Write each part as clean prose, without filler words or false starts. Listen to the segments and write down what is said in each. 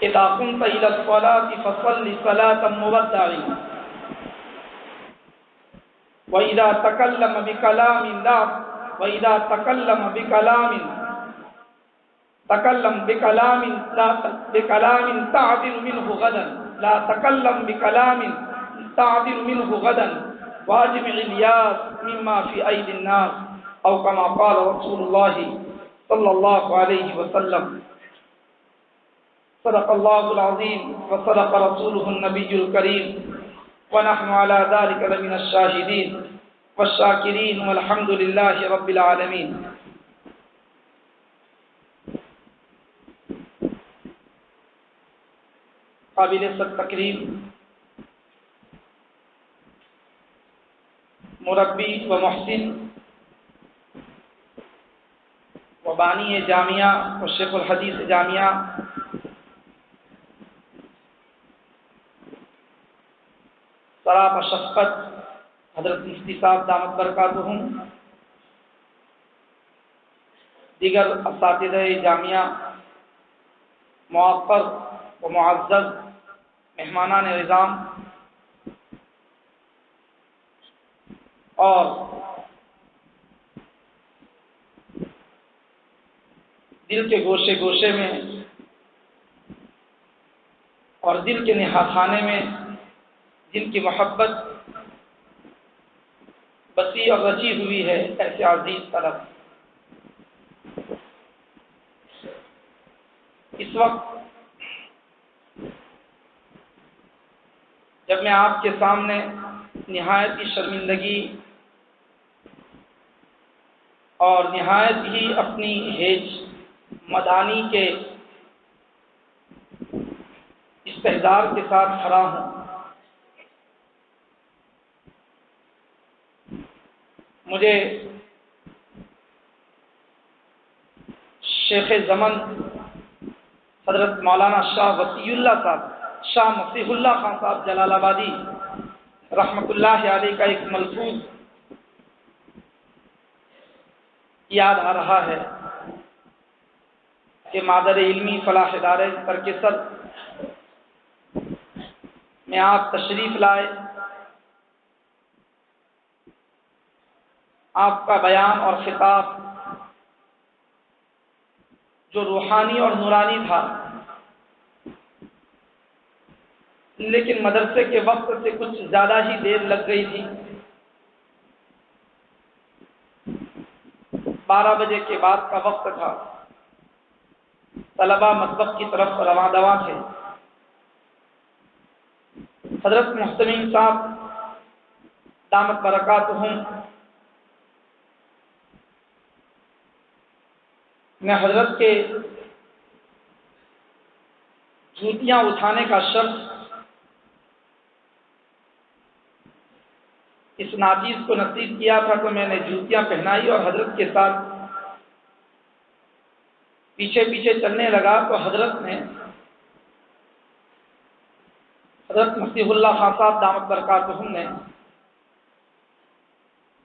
اذا قمت الى الصلاة فصل صلاة مودع وإذا تكلم بكلام لا وإذا تكلم بكلام تعدل منه غدا لا تكلم بكلام تعدل منه غدا واجمع الياس مما في أيدي الناس أو كما قال رسول الله صلى الله عليه وسلم صدق الله العظيم وصدق رسوله النبي الكريم ونحن على ذلك لمن الشاهدين والشاكرين والحمد لله رب العالمين. قابل تکریم مربی و محسن و بانی جامعہ و شیخ الحدیث جامعہ سراپا شفقت حضرت مفتی صاحب دامت برکاتہم، دیگر اساتذہ جامعہ، موقر و معزز مہمانان نظام اور دل کے گوشے گوشے میں اور دل کے نہا خانے میں جن کی محبت بسی اور رچی ہوئی ہے، ایسے عزیز طلب، اس وقت جب میں آپ کے سامنے نہایت ہی شرمندگی اور نہایت ہی اپنی ہیج مدانی کے استحضار کے ساتھ کھڑا ہوں، مجھے شیخ زمن حضرت مولانا شاہ وسیع اللہ صاحب، شاہ مسیح اللہ خان صاحب جلال آبادی رحمۃ اللہ علیہ کا ایک ملفوظ یاد آ رہا ہے کہ مادر علمی فلاح دارین ترک سر میں آپ تشریف لائے، آپ کا بیان اور خطاب جو روحانی اور نورانی تھا، لیکن مدرسے کے وقت سے کچھ زیادہ ہی دیر لگ گئی تھی. 12 بجے کے بعد کا وقت تھا، طلبہ مطبخ کی طرف رواں دواں تھے. حضرت محتمین صاحب دامت برکاتہم نے حضرت کے جوتیاں اٹھانے کا شرط اس ناچیز کو نصیب کیا تھا، تو میں نے جوتیاں پہنائی اور حضرت کے ساتھ پیچھے پیچھے چلنے لگا. تو حضرت مسیح اللہ خان صاحب دامت برکاتہم نے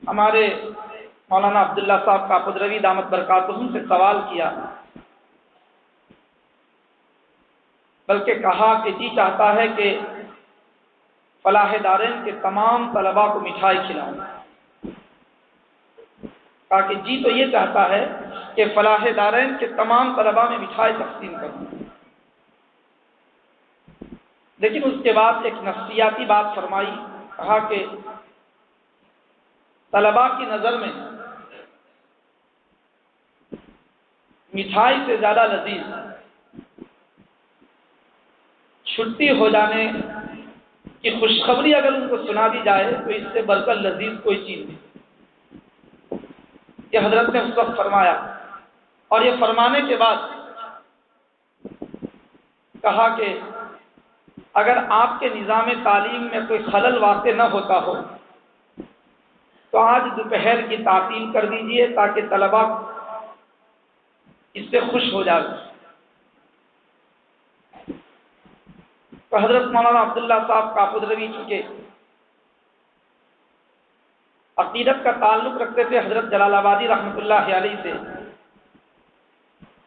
ہمارے مولانا عبداللہ صاحب کاپدروی دامت برکاتہم سے سوال کیا، بلکہ کہا کہ جی چاہتا ہے کہ فلاح دارین کے تمام طلباء کو مٹھائی کھلاؤں. کہا کہ جی تو یہ چاہتا ہے کہ فلاح دارین کے تمام طلباء میں مٹھائی تقسیم کروں. لیکن اس کے بعد ایک نفسیاتی بات فرمائی، کہا کہ طلباء کی نظر میں مٹھائی سے زیادہ لذیذ چھٹی ہو جانے کی خوشخبری اگر ان کو سنا دی جائے تو اس سے بڑھ کر لذیذ کوئی چیز نہیں. یہ حضرت نے اس وقت فرمایا، اور یہ فرمانے کے بعد کہا کہ اگر آپ کے نظام تعلیم میں کوئی خلل واقع نہ ہوتا ہو تو آج دوپہر کی تعطیل کر دیجئے تاکہ طلباء اس سے خوش ہو جائے. تو حضرت مولانا عبداللہ صاحب کاپدروی چونکہ عقیدت کا تعلق رکھتے تھے حضرت جلال آبادی رحمۃ اللہ علیہ سے،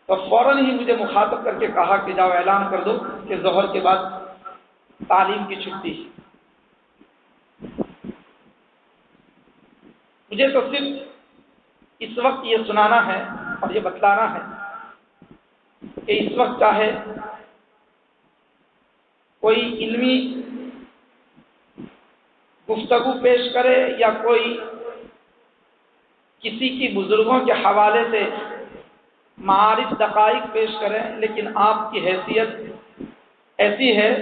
تو فوراً ہی مجھے مخاطب کر کے کہا کہ جاؤ اعلان کر دو کہ ظہر کے بعد تعلیم کی چھٹی۔ مجھے تو صرف اس وقت یہ سنانا ہے اور یہ بتلانا ہے کہ اس وقت چاہے کوئی علمی گفتگو پیش کرے یا کوئی کسی کی بزرگوں کے حوالے سے معارف دقائق پیش کریں، لیکن آپ کی حیثیت ایسی ہے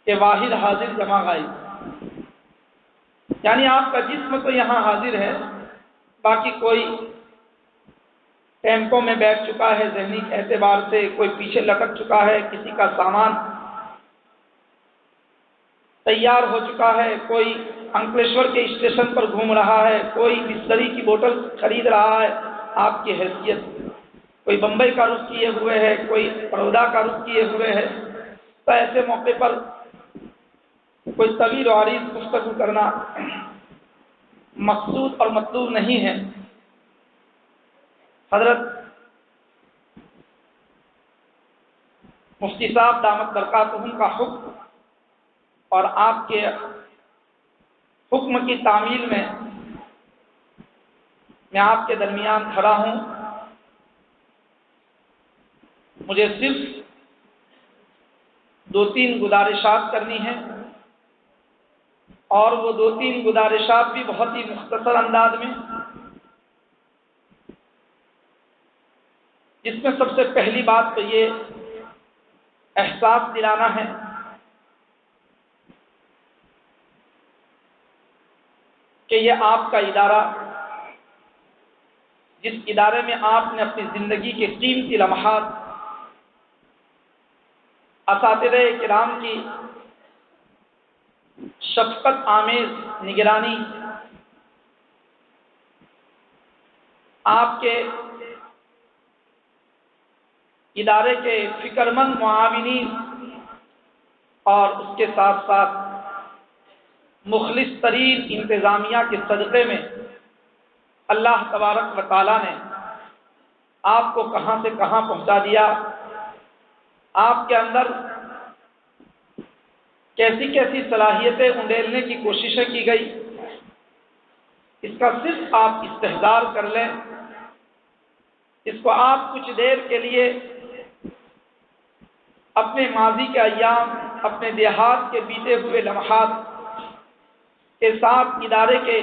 کہ واحد حاضر جمع غائب، یعنی آپ کا جسم تو یہاں حاضر ہے، باقی کوئی ٹیمپو میں بیٹھ چکا ہے، ذہنی اعتبار سے کوئی پیچھے لٹک چکا ہے، کسی کا سامان تیار ہو چکا ہے، کوئی انکلیشور کے اسٹیشن پر گھوم رہا ہے، کوئی بسلری کی بوتل خرید رہا ہے۔ آپ کی حیثیت، کوئی بمبئی کا رخ کیے ہوئے ہے، کوئی بڑودہ کا رخ کیے ہوئے ہے، تو ایسے موقع پر کوئی طویل و عریض گفتگو کرنا مقصود اور مطلوب نہیں ہے۔ حضرت مفتی صاحب دامت برکاتہم کا حکم اور آپ کے حکم کی تعمیل میں آپ کے درمیان کھڑا ہوں۔ مجھے صرف 2-3 گزارشات کرنی ہیں، اور وہ 2-3 گزارشات بھی بہت ہی مختصر انداز میں، جس میں سب سے پہلی بات تو یہ احساس دلانا ہے کہ یہ آپ کا ادارہ، جس ادارے میں آپ نے اپنی زندگی کے قیمتی لمحات اساتذہ کرام کی شفقت آمیز نگرانی، آپ کے ادارے کے فکر مند معاونین اور اس کے ساتھ ساتھ مخلص ترین انتظامیہ کے صدقے میں اللہ تبارک و تعالیٰ نے آپ کو کہاں سے کہاں پہنچا دیا، آپ کے اندر کیسی کیسی صلاحیتیں انڈیلنے کی کوششیں کی گئی، اس کا صرف آپ استحضار کر لیں، اس کو آپ کچھ دیر کے لیے اپنے ماضی کے ایام، اپنے دیہات کے بیتے ہوئے لمحات کے ساتھ ادارے کے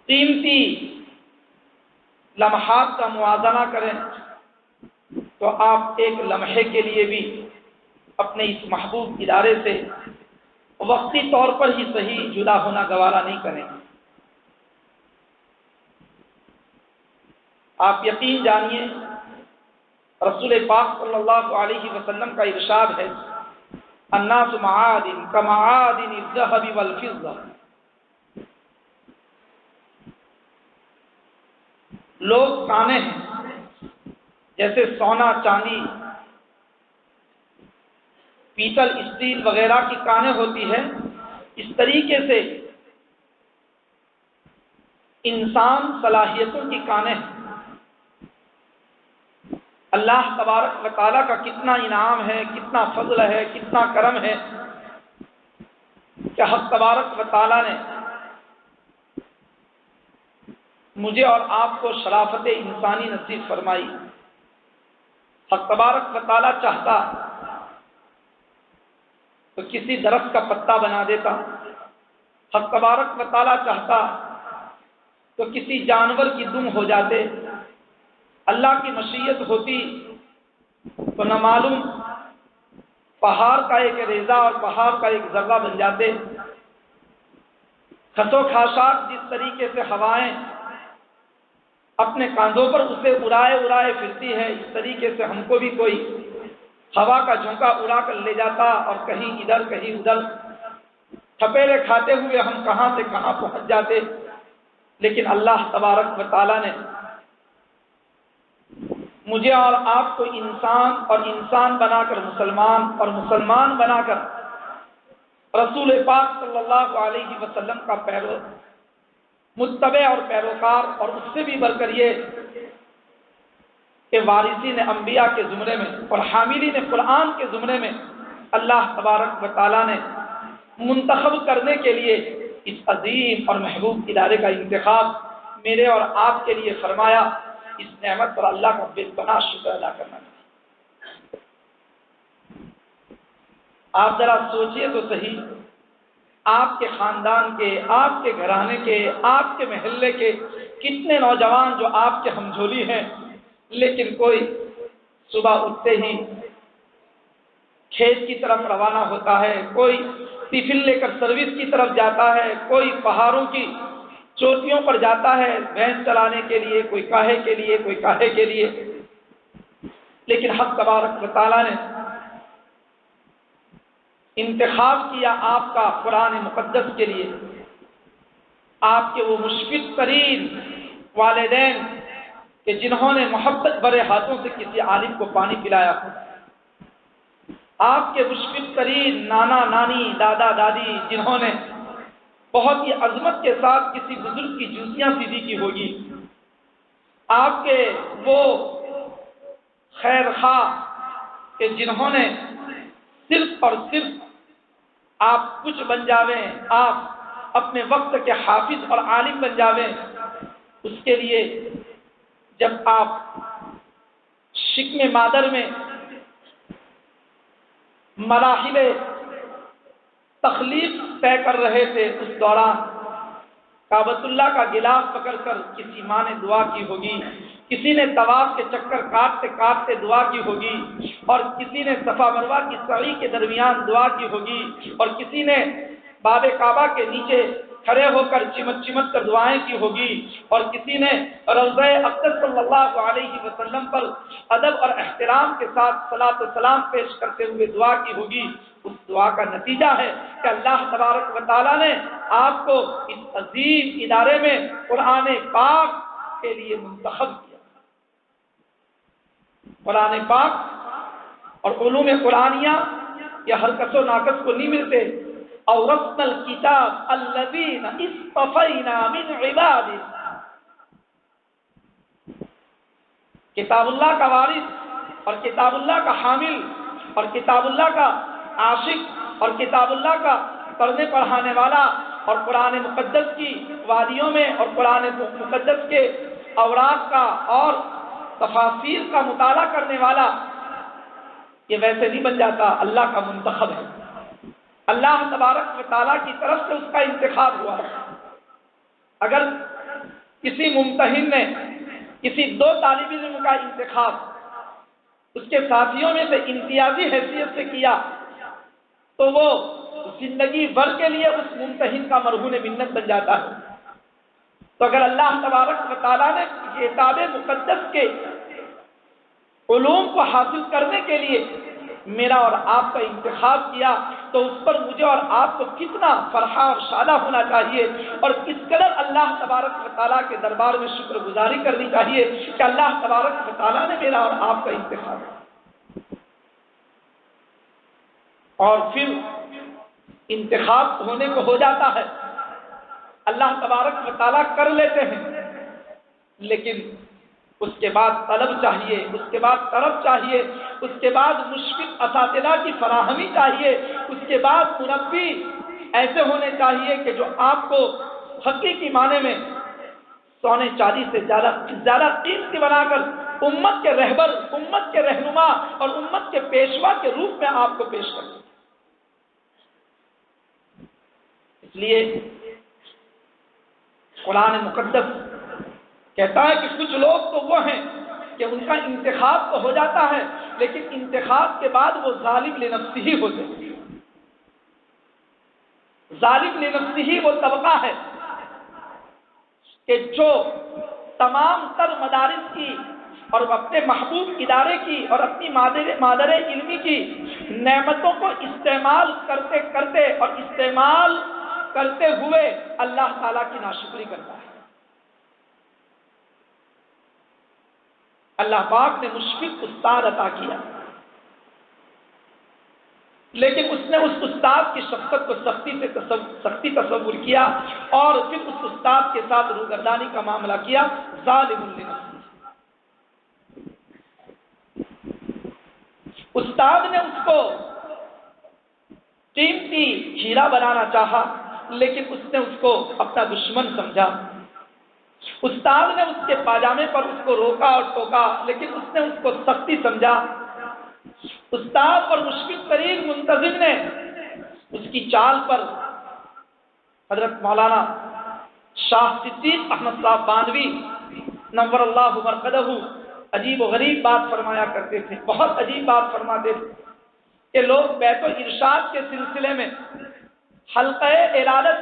قیمتی لمحات کا موازنہ کریں، تو آپ ایک لمحے کے لیے بھی اپنے اس محبوب ادارے سے وقتی طور پر ہی صحیح جدا ہونا گوارا نہیں کریں۔ آپ یقین جانیے، رسول پاک صلی اللہ علیہ وسلم کا ارشاد ہے، الناس معادن کمعادن الذهب والفضة، لوگ کانے ہیں جیسے سونا، چاندی، پیتل، اسٹیل وغیرہ کی کانیں ہوتی ہے، اس طریقے سے انسان صلاحیتوں کی کانیں ہیں۔ اللہ تبارک و تعالیٰ کا کتنا انعام ہے، کتنا فضل ہے، کتنا کرم ہے کہ حق تبارک و تعالیٰ نے مجھے اور آپ کو شرافت انسانی نصیب فرمائی۔ حق تبارک و تعالیٰ چاہتا تو کسی درخت کا پتا بنا دیتا، حق تبارک و تعالیٰ چاہتا تو کسی جانور کی دم ہو جاتے، اللہ کی مشیت ہوتی تو نہ معلوم پہاڑ کا ایک ریزہ اور پہاڑ کا ایک ذرہ بن جاتے۔ خسو خاشاک جس طریقے سے ہوائیں اپنے کاندھوں پر اسے اڑائے اڑائے پھرتی ہے، اس طریقے سے ہم کو بھی کوئی ہوا کا جھونکا اڑا کر لے جاتا، اور کہیں ادھر کہیں ادھر تھپیڑے کھاتے ہوئے ہم کہاں سے کہاں پہنچ جاتے۔ لیکن اللہ تبارک و تعالیٰ نے مجھے اور آپ کو انسان اور انسان بنا کر مسلمان اور مسلمان بنا کر رسول پاک صلی اللہ علیہ وسلم کا متبع اور پیروکار، اور اس سے بھی بڑھ کر یہ کہ وارثین انبیاء کے زمرے میں اور حاملین قرآن کے زمرے میں اللہ تبارک و تعالیٰ نے منتخب کرنے کے لیے اس عظیم اور محبوب ادارے کا انتخاب میرے اور آپ کے لیے فرمایا۔ اس نعمت پر اللہ کا بے پناہ شکر ادا کرنا چاہیے۔ آپ ذرا سوچئے تو صحیح، آپ کے خاندان کے، آپ کے گھرانے کے، آپ کے محلے کے کتنے نوجوان جو آپ کے ہمجھولی ہیں، لیکن کوئی صبح اٹھتے ہی کھیت کی طرف روانہ ہوتا ہے، کوئی ٹفن لے کر سروس کی طرف جاتا ہے، کوئی پہاڑوں کی چوٹیوں پر جاتا ہے بھینس چلانے کے لیے، کوئی کاہے کے لیے، کوئی کاہے کے لیے، لیکن حق تبارک و تعالیٰ نے انتخاب کیا آپ کا قرآن مقدس کے لیے۔ آپ کے وہ مشفق ترین والدین کہ جنہوں نے محبت بھرے ہاتھوں سے کسی عالم کو پانی پلایا، آپ کے مشفق ترین نانا نانی، دادا دادی جنہوں نے بہت ہی عظمت کے ساتھ کسی بزرگ کی جوتیاں سیدھی کی ہوگی، آپ کے وہ خیر خواہ کہ جنہوں نے صرف اور صرف آپ کچھ بن جاویں، آپ اپنے وقت کے حافظ اور عالم بن جاویں، اس کے لیے جب آپ شکم مادر میں مراحل تخلیق طے کر رہے تھے، اس دوران کعبۃ اللہ کا گلاف پکڑ کر کسی ماں نے دعا کی ہوگی، کسی نے طواف کے چکر کاٹتے کاٹتے دعا کی ہوگی، اور کسی نے صفا مروہ کی سعی کے درمیان دعا کی ہوگی، اور کسی نے باب کعبہ کے نیچے کھڑے ہو کر چمٹ چمٹ کر دعائیں کی ہوگی، اور کسی نے روضہ اقدس صلی اللہ علیہ وسلم پر ادب اور احترام کے ساتھ صلاۃ و سلام پیش کرتے ہوئے دعا کی ہوگی۔ اس دعا کا نتیجہ ہے کہ اللہ تبارک و تعالیٰ نے آپ کو اس عظیم ادارے میں قرآن پاک کے لیے منتخب کیا۔ قرآن پاک اور علوم قرآنیہ یہ ہر کس و ناقص کو نہیں ملتے۔ اورثنا الکتاب الذین اصطفینا من عبادہ، کتاب اللہ کا وارث اور کتاب اللہ کا حامل اور کتاب اللہ کا عاشق اور کتاب اللہ کا پڑھنے پڑھانے والا اور قرآن مقدس کی وادیوں میں اور قرآن مقدس کے اوراق کا اور تفاسیر کا مطالعہ کرنے والا یہ ویسے نہیں بن جاتا، اللہ کا منتخب ہے، اللہ تبارک و تعالیٰ کی طرف سے اس کا انتخاب ہوا۔ اگر کسی ممتحن نے کسی دو طالب علم کا انتخاب اس کے ساتھیوں میں سے امتیازی حیثیت سے کیا تو وہ زندگی بھر کے لیے اس ممتحن کا مرہون منت بن جاتا ہے۔ تو اگر اللہ تبارک و تعالیٰ نے کتاب مقدس کے علوم کو حاصل کرنے کے لیے میرا اور آپ کا انتخاب کیا تو اس پر مجھے اور آپ کو کتنا فرحہ اور شادہ ہونا چاہیے، اور کس قدر اللہ تبارک و تعالیٰ کے دربار میں شکر گزاری کرنی چاہیے کہ اللہ تبارک و تعالیٰ نے میرا اور آپ کا انتخاب کیا۔ اور پھر انتخاب ہونے کو ہو جاتا ہے، اللہ تبارک و تعالیٰ کر لیتے ہیں، لیکن اس کے بعد طلب چاہیے، اس کے بعد طلب چاہیے، اس کے بعد مشفق اساتذہ کی فراہمی چاہیے، اس کے بعد مربی ایسے ہونے چاہیے کہ جو آپ کو حقیقی معنی میں سونے چاندی سے زیادہ قیمتی بنا کر امت کے رہبر، امت کے رہنما اور امت کے پیشوا کے روپ میں آپ کو پیش کریں۔ اس لیے قرآن مقدس کہتا ہے کہ کچھ لوگ تو وہ ہیں کہ ان کا انتخاب تو ہو جاتا ہے، لیکن انتخاب کے بعد وہ ظالم لنفسہ ہی ہوتے ہیں۔ ظالم لنفسہ ہی وہ طبقہ ہے کہ جو تمام تر مدارس کی اور اپنے محبوب ادارے کی اور اپنی مادر علمی کی نعمتوں کو استعمال کرتے کرتے اور استعمال کرتے ہوئے اللہ تعالیٰ کی ناشکری کرتا ہے۔ اللہ پاک نے مشفق استاد عطا کیا، لیکن اس نے اس استاد کی شفقت کو سختی تصور کیا اور پھر اس استاد کے ساتھ روگردانی کا معاملہ کیا۔ ظالم لنفسہ، استاد نے اس کو قیمتی ہیرا بنانا چاہا، لیکن اس نے اس کو اپنا دشمن سمجھا۔ استاد نے اس کے پاجامے پر اس کو روکا اور ٹوکا، لیکن اس نے اس کو سختی سمجھا۔ استاد اور مشفق ترین منتظم نے اس کی چال پر حضرت مولانا شاہ صدیق احمد صاحب باندھوی نور اللہ مرقدہ عجیب و غریب بات فرمایا کرتے تھے، بہت عجیب بات فرماتے تھے کہ لوگ بیت و ارشاد کے سلسلے میں حلقہ ارادت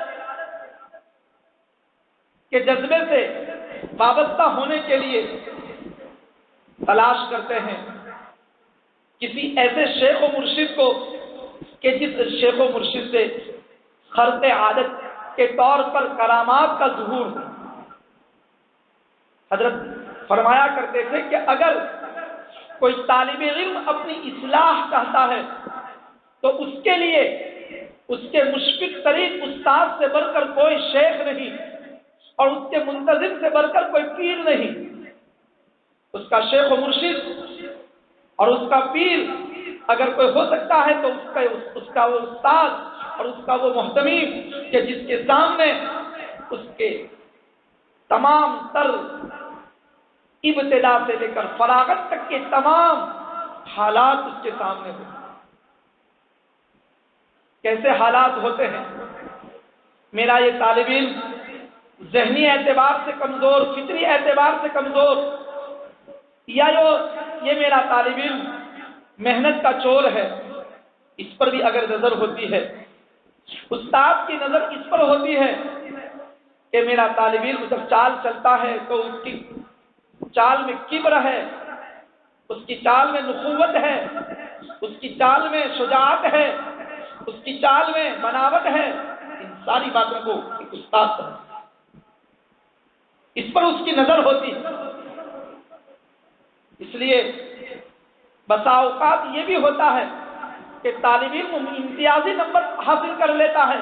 کے جذبے سے وابستہ ہونے کے لیے تلاش کرتے ہیں کسی ایسے شیخ و مرشد کو کہ جس شیخ و مرشد سے خرق عادت کے طور پر کرامات کا ظہور ہو۔ حضرت فرمایا کرتے تھے کہ اگر کوئی طالب علم اپنی اصلاح چاہتا ہے تو اس کے لیے اس کے مشفق ترین استاد سے بڑھ کر کوئی شیخ نہیں، اور اس کے منتظم سے بڑھ کر کوئی پیر نہیں۔ اس کا شیخ و مرشد اور اس کا پیر اگر کوئی ہو سکتا ہے تو اس کا وہ استاد اور اس کا وہ محتمیم کہ جس کے سامنے اس کے تمام تر ابتدا سے لے کر فراغت تک کے تمام حالات اس کے سامنے ہو۔ کیسے حالات ہوتے ہیں؟ میرا یہ طالب علم ذہنی اعتبار سے کمزور، فطری اعتبار سے کمزور، یا یہ میرا طالب علم محنت کا چور ہے، اس پر بھی اگر نظر ہوتی ہے، استاد کی نظر اس پر ہوتی ہے کہ میرا طالب علم جب چال چلتا ہے تو اس کی چال میں کبر ہے، اس کی چال میں نخوت ہے، اس کی چال میں شجاعت ہے، اس کی چال میں بناوٹ ہے، ان ساری باتوں کو ایک استاد سمجھتا ہے، اس پر اس کی نظر ہوتی ہے۔ اس لیے بسا اوقات یہ بھی ہوتا ہے کہ طالب علم امتیازی نمبر حاصل کر لیتا ہے،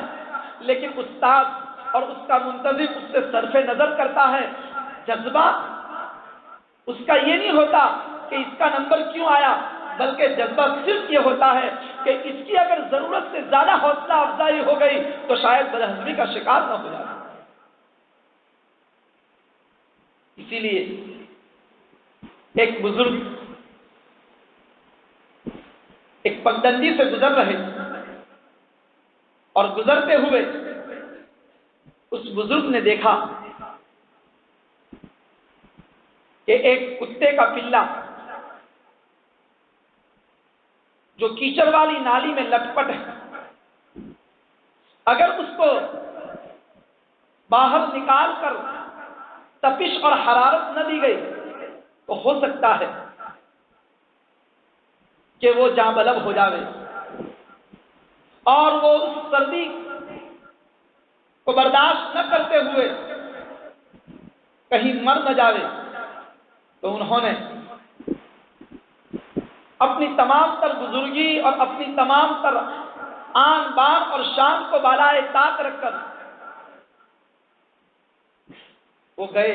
لیکن استاد اور اس کا منتظم اس سے صرف نظر کرتا ہے۔ جذبہ اس کا یہ نہیں ہوتا کہ اس کا نمبر کیوں آیا، بلکہ جذبہ صرف یہ ہوتا ہے کہ اس کی اگر ضرورت سے زیادہ حوصلہ افزائی ہو گئی تو شاید بدہضمی کا شکار نہ ہو جائے۔ اسی لیے ایک بزرگ ایک پگڈنڈی سے گزر رہے اور گزرتے ہوئے اس بزرگ نے دیکھا کہ ایک کتے کا پلہ جو کیچڑ والی نالی میں لٹ پٹ ہے، اگر اس کو باہر نکال کر تپش اور حرارت نہ دی گئی تو ہو سکتا ہے کہ وہ جاں بلب ہو جاوے اور وہ اس سردی کو برداشت نہ کرتے ہوئے کہیں مر نہ جاوے۔ تو انہوں نے اپنی تمام تر بزرگی اور اپنی تمام تر آن بان اور شان کو بالائے طاق رکھ کر وہ گئے،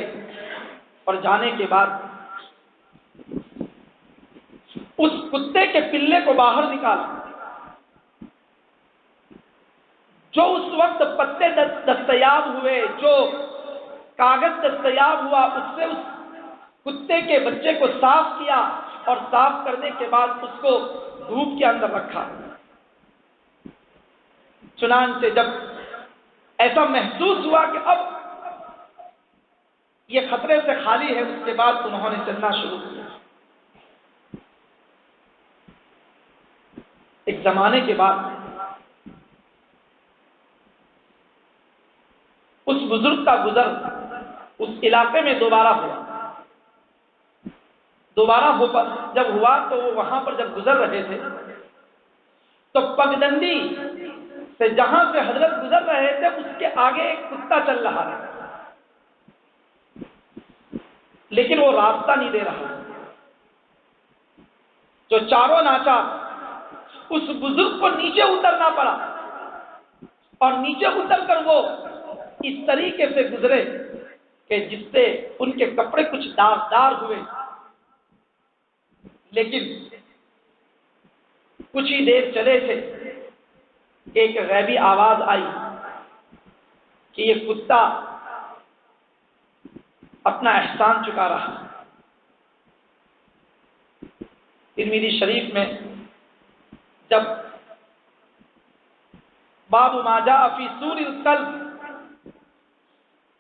اور جانے کے بعد اس کتے کے پلے کو باہر نکالا۔ جو اس وقت پتے دستیاب ہوئے، جو کاغذ دستیاب ہوا، اس سے اس کتے کے بچے کو صاف کیا، اور صاف کرنے کے بعد اس کو دھوپ کے اندر رکھا۔ چنانچہ جب ایسا محسوس ہوا کہ اب یہ خطرے سے خالی ہے، اس کے بعد انہوں نے چلنا شروع کیا۔ ایک زمانے کے بعد اس بزرگ کا گزر اس علاقے میں دوبارہ ہوا۔ جب ہوا تو وہ وہاں پر جب گزر رہے تھے تو پگڈنڈی سے جہاں سے حضرت گزر رہے تھے اس کے آگے ایک کتا چل رہا تھا، لیکن وہ راستہ نہیں دے رہا، جو چاروں ناچار اس بزرگ کو نیچے اترنا پڑا، اور نیچے اتر کر وہ اس طریقے سے گزرے کہ جس سے ان کے کپڑے کچھ داغدار ہوئے، لیکن کچھ ہی دیر چلے تھے، ایک غیبی آواز آئی کہ یہ کتا اپنا احسان چکا رہا۔ ترمذی شریف میں جب باب ما جاء فی سور القلب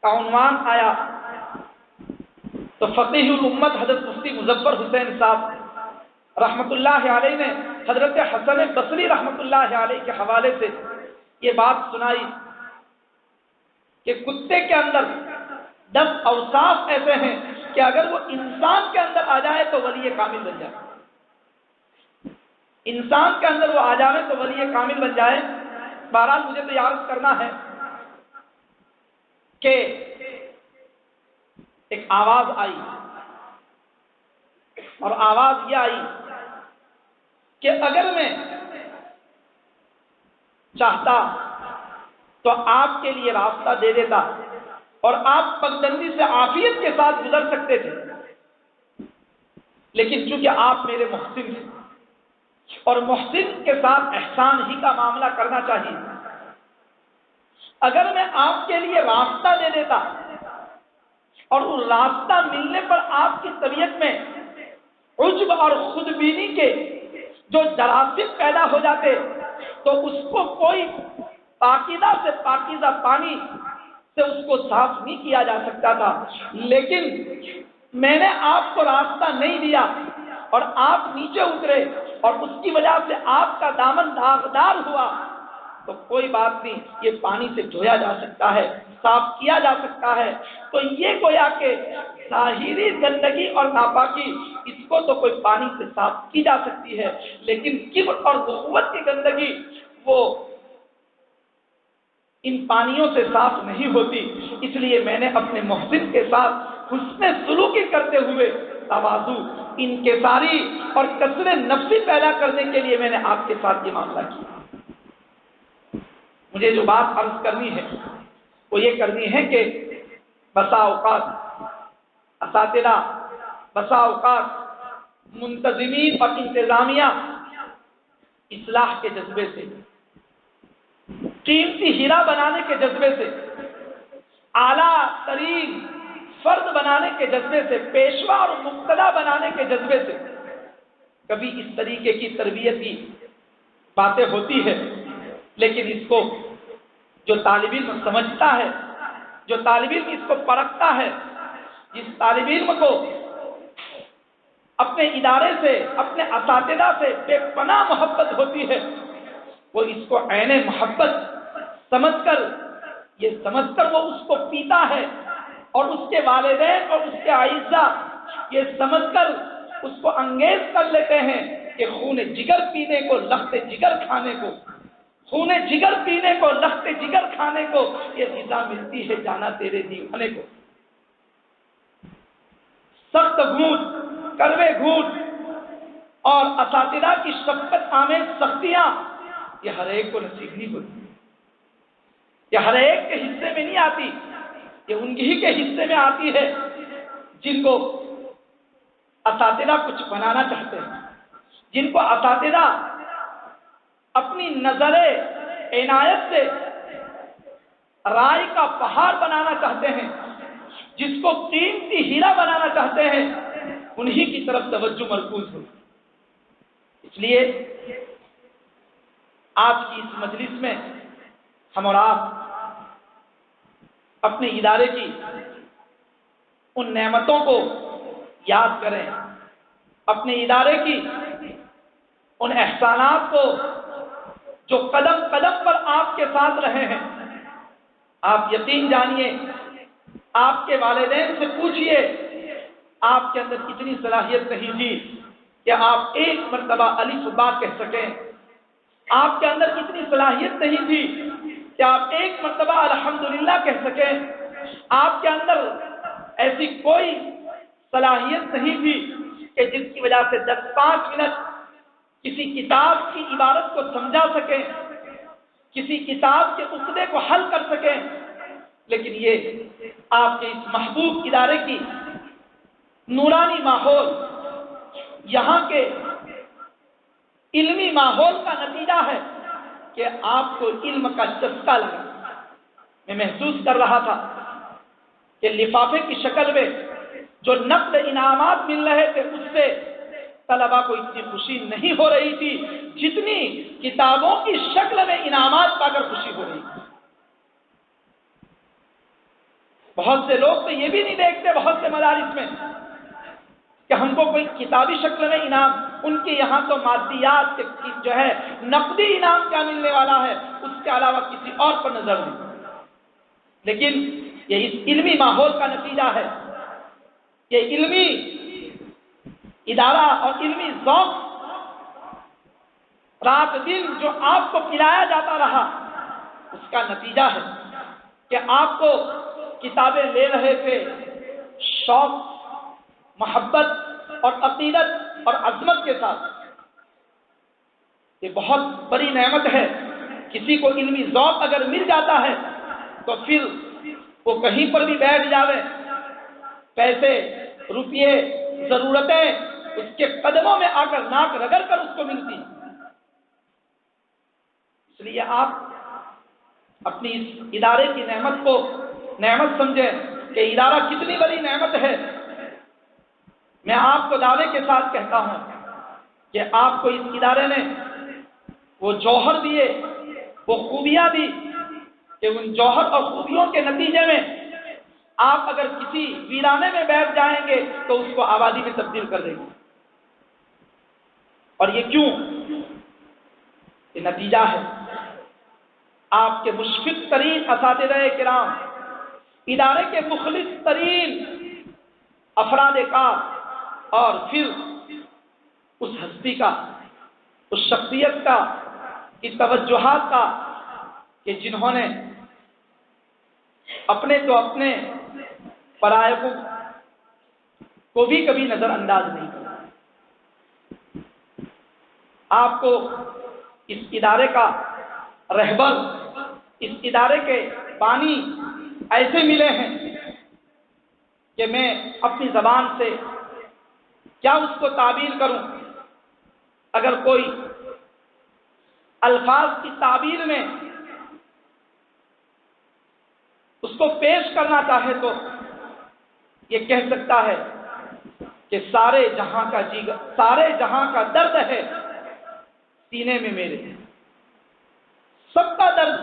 کا عنوان آیا تو فقیہ الامت حضرت مفتی مظفر حسین صاحب رحمۃ اللہ علیہ نے حضرت حسن بصری رحمۃ اللہ علیہ کے حوالے سے یہ بات سنائی کہ کتے کے اندر 10 اوصاف ایسے ہیں کہ اگر وہ انسان کے اندر آ جائے تو ولی کامل بن جائے، انسان کے اندر وہ آ جائے تو ولی کامل بن جائے۔ بہرحال مجھے تو عرض کرنا ہے کہ ایک آواز آئی اور آواز یہ آئی کہ اگر میں چاہتا تو آپ کے لیے راستہ دے دیتا اور آپ پگڈنڈی سے عافیت کے ساتھ گزر سکتے تھے، لیکن چونکہ آپ میرے محسن ہیں اور محسن کے ساتھ احسان ہی کا معاملہ کرنا چاہیے، اگر میں آپ کے لیے راستہ دے دیتا اور وہ راستہ ملنے پر آپ کی طبیعت میں عجب اور خودبینی کے جو جراثیم پیدا ہو جاتے تو اس کو کوئی پاکیزہ سے پاکیزہ پانی سے اس کو صاف نہیں کیا جا سکتا تھا، لیکن میں نے آپ کو راستہ نہیں دیا اور آپ نیچے اترے اور اس کی وجہ سے آپ کا دامن داغدار ہوا تو کوئی بات نہیں، یہ پانی سے دھویا جا سکتا ہے، صاف کیا جا سکتا ہے۔ تو یہ گویا کہ ظاہری گندگی اور ناپاکی اس کو تو کوئی پانی سے صاف کی جا سکتی ہے، لیکن کبر اور نخوت کی گندگی وہ ان پانیوں سے صاف نہیں ہوتی۔ اس لیے میں نے اپنے محسن کے ساتھ حسن سلوکی کرتے ہوئے تواضع، انکساری اور کسر نفسی پیدا کرنے کے لیے میں نے آپ کے ساتھ یہ معاملہ کیا۔ مجھے جو بات عرض کرنی ہے وہ یہ کرنی ہے کہ بسا اوقات اساتذہ، بسا اوقات منتظمین اور انتظامیہ اصلاح کے جذبے سے، قیمتی ہیرا بنانے کے جذبے سے، اعلیٰ ترین فرد بنانے کے جذبے سے، پیشوا اور مقتدا بنانے کے جذبے سے کبھی اس طریقے کی تربیت کی باتیں ہوتی ہے، لیکن اس کو جو طالب علم سمجھتا ہے، جو طالب علم اس کو پرکھتا ہے، جس طالب علم کو اپنے ادارے سے، اپنے اساتذہ سے بے پناہ محبت ہوتی ہے، وہ اس کو عین محبت سمجھ کر، یہ سمجھ کر وہ اس کو پیتا ہے، اور اس کے والدین اور اس کے اعزاء یہ سمجھ کر اس کو انگیز کر لیتے ہیں کہ خون جگر پینے کو، لخت جگر کھانے کو، خون جگر پینے کو، لخت جگر کھانے کو یہ غذا ملتی ہے جانا تیرے دیوانے کو۔ سخت گھونٹ، کڑوے گھونٹ اور اساتذہ کی شفقت آمیز سختیاں یہ ہر ایک کو نصیب نہیں ہوتی، یہ ہر ایک کے حصے میں نہیں آتی، یہ انہی کے حصے میں آتی ہے جن کو اساتذہ کچھ بنانا چاہتے ہیں، جن کو اساتذہ اپنی نظر عنایت سے رائے کا پہاڑ بنانا چاہتے ہیں، جس کو قیمتی ہیرا بنانا چاہتے ہیں، انہی کی طرف توجہ مرکوز ہو۔ اس لیے آج کی اس مجلس میں ہم اور آپ اپنے ادارے کی ان نعمتوں کو یاد کریں، اپنے ادارے کی ان احسانات کو جو قدم قدم پر آپ کے ساتھ رہے ہیں۔ آپ یقین جانیے، آپ کے والدین سے پوچھئے، آپ کے اندر اتنی صلاحیت نہیں تھی کہ آپ ایک مرتبہ الف با کہہ سکیں، آپ کے اندر اتنی صلاحیت نہیں تھی کہ آپ ایک مرتبہ الحمدللہ کہہ سکیں، آپ کے اندر ایسی کوئی صلاحیت نہیں تھی کہ جس کی وجہ سے 10-5 منٹ کسی کتاب کی عبارت کو سمجھا سکیں، کسی کتاب کے مسئلے کو حل کر سکیں، لیکن یہ آپ کے اس محبوب ادارے کی نورانی ماحول، یہاں کے علمی ماحول کا نتیجہ ہے کہ آپ کو علم کا چسکا لگا۔ میں محسوس کر رہا تھا کہ لفافے کی شکل میں جو نقد انعامات مل رہے تھے اس سے طلبا کو اتنی خوشی نہیں ہو رہی تھی جتنی کتابوں کی شکل میں انعامات پا کر خوشی ہو رہی تھی۔ بہت سے لوگ تو یہ بھی نہیں دیکھتے بہت سے مدارس میں کہ ہم کو کوئی کتابی شکل میں انعام، ان کے یہاں تو مادیات کی جو ہے نقدی انعام کیا ملنے والا ہے اس کے علاوہ کسی اور پر نظر نہیں۔ لیکن یہ اس علمی ماحول کا نتیجہ ہے، یہ علمی ادارہ اور علمی ذوق رات دن جو آپ کو پلایا جاتا رہا اس کا نتیجہ ہے کہ آپ کو کتابیں لے رہے تھے شوق، محبت اور عقیدت اور عظمت کے ساتھ۔ یہ بہت بڑی نعمت ہے۔ کسی کو علمی ذوق اگر مل جاتا ہے تو پھر وہ کہیں پر بھی بیٹھ جاوے، پیسے، روپیے، ضرورتیں اس کے قدموں میں آ کر ناک رگڑ کر اس کو ملتی ہیں۔ اس لیے آپ اپنی اس ادارے کی نعمت کو نعمت سمجھیں کہ ادارہ کتنی بڑی نعمت ہے۔ میں آپ کو دعوے کے ساتھ کہتا ہوں کہ آپ کو اس ادارے نے وہ جوہر دیے، وہ خوبیاں دی کہ ان جوہر اور خوبیوں کے نتیجے میں آپ اگر کسی ویرانے میں بیٹھ جائیں گے تو اس کو آبادی میں تبدیل کر دیں گے۔ اور یہ کیوں؟ یہ نتیجہ ہے آپ کے مشفق ترین اساتذہ کرام، ادارے کے مخلص ترین افراد کار، اور پھر اس ہستی کا، اس شخصیت کا، کی توجہات کا کہ جنہوں نے اپنے تو اپنے پرائے کو بھی کبھی نظر انداز نہیں کیا۔ آپ کو اس ادارے کا رہبر، اس ادارے کے بانی ایسے ملے ہیں کہ میں اپنی زبان سے کیا اس کو تعبیر کروں۔ اگر کوئی الفاظ کی تعبیر میں اس کو پیش کرنا چاہے تو یہ کہہ سکتا ہے کہ سارے جہاں کا درد ہے سینے میں میرے، سب کا درد۔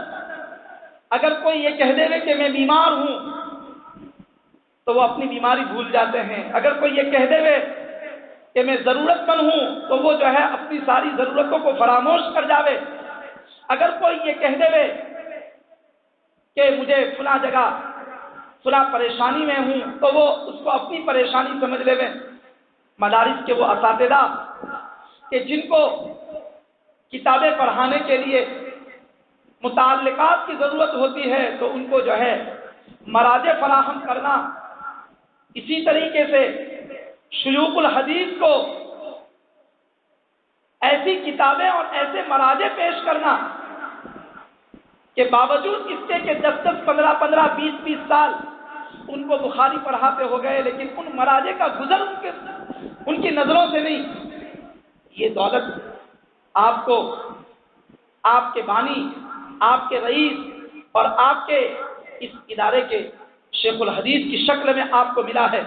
اگر کوئی یہ کہہ دے کہ میں بیمار ہوں تو وہ اپنی بیماری بھول جاتے ہیں۔ اگر کوئی یہ کہہ دے کہ میں ضرورت مند ہوں تو وہ جو ہے اپنی ساری ضرورتوں کو فراموش کر جاوے۔ اگر کوئی یہ کہہ دے کہ مجھے فلاں جگہ فلاں پریشانی میں ہوں تو وہ اس کو اپنی پریشانی سمجھ لے۔ مدارس کے وہ اساتذہ کہ جن کو کتابیں پڑھانے کے لیے متعلقات کی ضرورت ہوتی ہے تو ان کو جو ہے مراجع فراہم کرنا، اسی طریقے سے شیوخ الحدیث کو ایسی کتابیں اور ایسے مراجع پیش کرنا کہ باوجود اس کے کہ 10 15 15 20 20 سال ان کو بخاری پڑھاتے ہو گئے لیکن ان مراجع کا گزر ان کی نظروں سے نہیں۔ یہ دولت آپ کو آپ کے بانی، آپ کے رئیس اور آپ کے اس ادارے کے شیخ الحدیث کی شکل میں آپ کو ملا ہے۔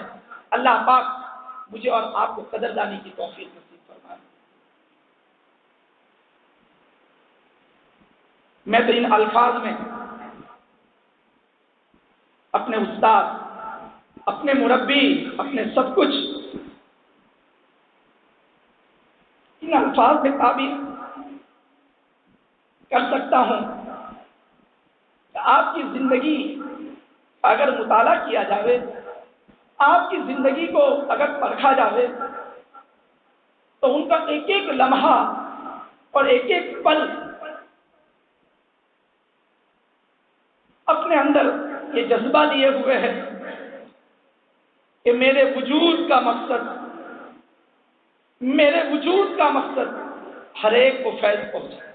اللہ پاک مجھے اور آپ کو قدردانی کی توفیق نصیب فرمائے۔ میں تو ان الفاظ میں اپنے استاد، اپنے مربی، اپنے سب کچھ ان الفاظ میں تعبیر کر سکتا ہوں کہ آپ کی زندگی اگر مطالعہ کیا جائے، آپ کی زندگی کو اگر پرکھا جائے تو ان کا ایک ایک لمحہ اور ایک ایک پل اپنے اندر یہ جذبہ لیے ہوئے ہے کہ میرے وجود کا مقصد ہر ایک کو فیض پہنچے۔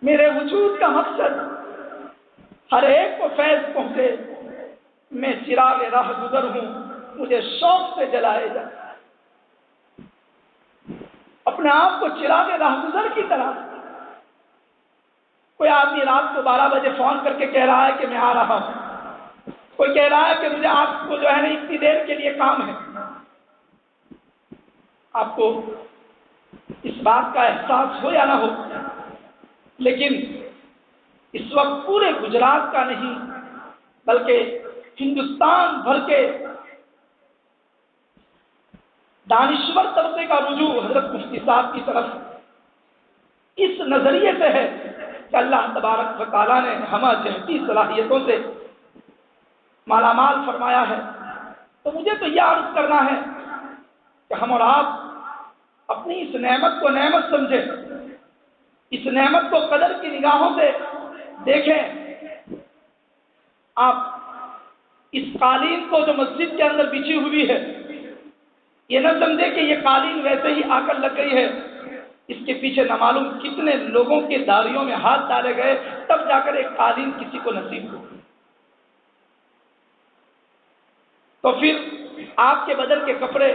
میرے وجود کا مقصد ہر ایک کو فیض پہنچے۔ میں چراغ راہ گزر ہوں، مجھے شوق سے جلائے جائے۔ اپنے آپ کو چراغ راہگزر کی طرح. کوئی آدمی رات کو 12 بجے فون کر کے کہہ رہا ہے کہ میں آ رہا ہوں. کوئی کہہ رہا ہے کہ مجھے آپ کو جو ہے نا اتنی دیر کے لیے کام ہے. آپ کو اس بات کا احساس ہو یا نہ ہو، لیکن اس وقت پورے گجرات کا نہیں بلکہ ہندوستان بھر کے دانشور طبقے کا رجوع حضرت مفتی صاحب کی طرف اس نظریے سے ہے کہ اللہ تبارک و تعالیٰ نے ہمیں جہتی صلاحیتوں سے مالا مال فرمایا ہے. تو مجھے تو یہ عرض کرنا ہے کہ ہم اور آپ اپنی اس نعمت کو نعمت سمجھیں، اس نعمت کو قدر کی نگاہوں سے دیکھیں. آپ اس قالین کو جو مسجد کے اندر بچھی ہوئی ہے، یہ نہ سمجھے کہ یہ قالین ویسے ہی آ کر لگ گئی ہے. اس کے پیچھے نہ معلوم کتنے لوگوں کے داڑھیوں میں ہاتھ ڈالے گئے تب جا کر ایک قالین کسی کو نصیب ہو. تو پھر آپ کے بدن کے کپڑے،